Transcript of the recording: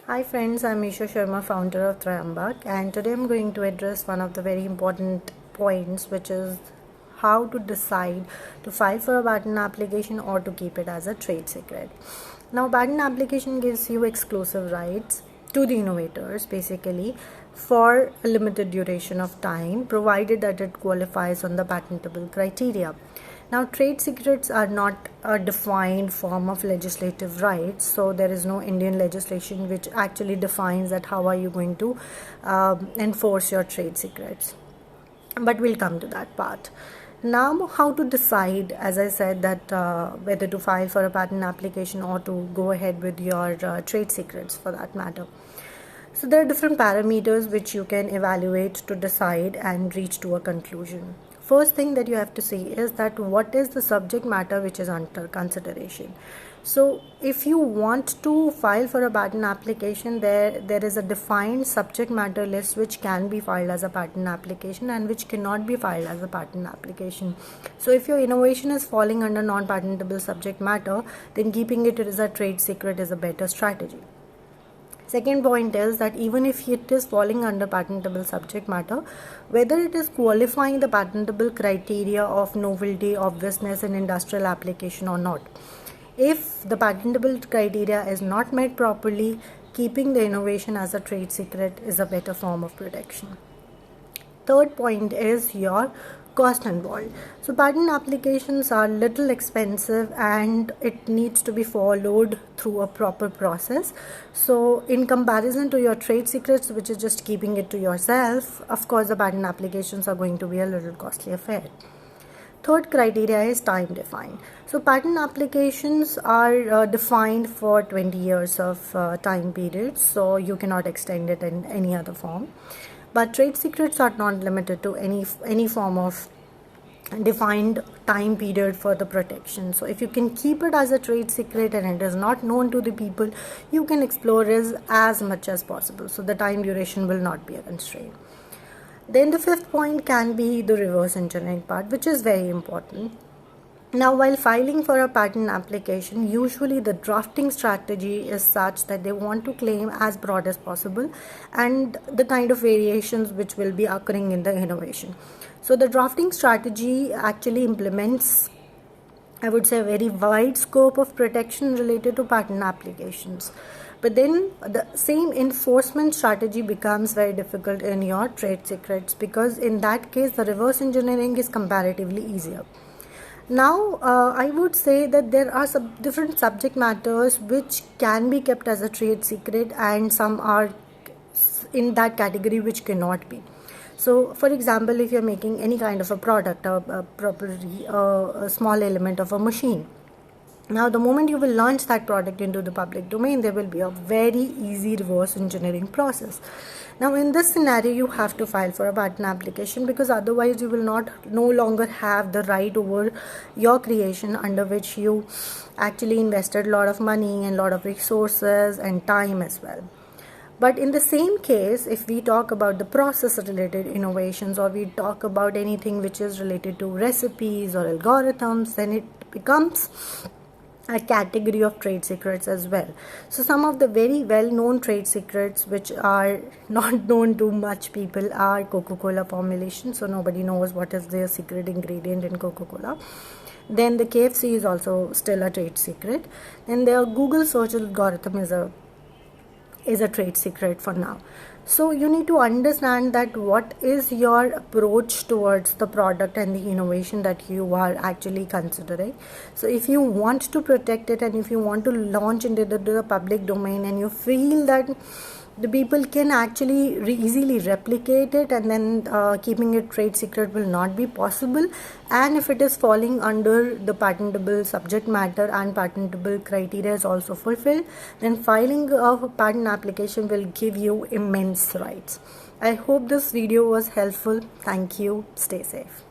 Hi friends, I'm Isha Sharma, founder of Trayambak, and today I'm going to address one of the very important points, which is how to decide to file for a patent application or to keep it as a trade secret. Now, patent application gives you exclusive rights to the innovators basically for a limited duration of time, provided that it qualifies on the patentable criteria. Now, trade secrets are not a defined form of legislative rights, so there is no Indian legislation which actually defines that how are you going to enforce your trade secrets. But we'll come to that part. Now, how to decide, as I said, that whether to file for a patent application or to go ahead with your trade secrets for that matter. So there are different parameters which you can evaluate to decide and reach to a conclusion. First thing that you have to see is that what is the subject matter which is under consideration. So if you want to file for a patent application, there is a defined subject matter list which can be filed as a patent application and which cannot be filed as a patent application. So if your innovation is falling under non-patentable subject matter, then keeping it as a trade secret is a better strategy. Second point is that even if it is falling under patentable subject matter, whether it is qualifying the patentable criteria of novelty, obviousness in industrial application or not. If the patentable criteria is not met properly, keeping the innovation as a trade secret is a better form of protection. Third point is your cost involved. So patent applications are little expensive and it needs to be followed through a proper process. So in comparison to your trade secrets, which is just keeping it to yourself, of course the patent applications are going to be a little costly affair. Third criteria is time defined. So patent applications are defined for 20 years of time period, so you cannot extend it in any other form. But trade secrets are not limited to any form of defined time period for the protection. So if you can keep it as a trade secret and it is not known to the people, you can explore it as much as possible. So the time duration will not be a constraint. Then the fifth point can be the reverse engineering part, which is very important. Now, while filing for a patent application, usually the drafting strategy is such that they want to claim as broad as possible and the kind of variations which will be occurring in the innovation. So the drafting strategy actually implements, I would say, a very wide scope of protection related to patent applications. But then the same enforcement strategy becomes very difficult in your trade secrets, because in that case the reverse engineering is comparatively easier. Now, I would say that there are some different subject matters which can be kept as a trade secret and some are in that category which cannot be. So, for example, if you're making any kind of a product, a small element of a machine. Now, the moment you will launch that product into the public domain, there will be a very easy reverse engineering process. Now, in this scenario, you have to file for a patent application, because otherwise you will no longer have the right over your creation under which you actually invested a lot of money and a lot of resources and time as well. But in the same case, if we talk about the process related innovations or we talk about anything which is related to recipes or algorithms, then it becomes a category of trade secrets as well. So some of the very well known trade secrets which are not known to much people are Coca-Cola formulation. So nobody knows what is their secret ingredient in Coca-Cola. Then the KFC is also still a trade secret. Then the Google search algorithm is a trade secret for now. So you need to understand that what is your approach towards the product and the innovation that you are actually considering. So if you want to protect it and if you want to launch into the public domain and you feel that the people can actually easily replicate it, and then keeping it trade secret will not be possible, and if it is falling under the patentable subject matter and patentable criteria is also fulfilled, then filing a patent application will give you immense rights. I hope this video was helpful. Thank you. Stay safe.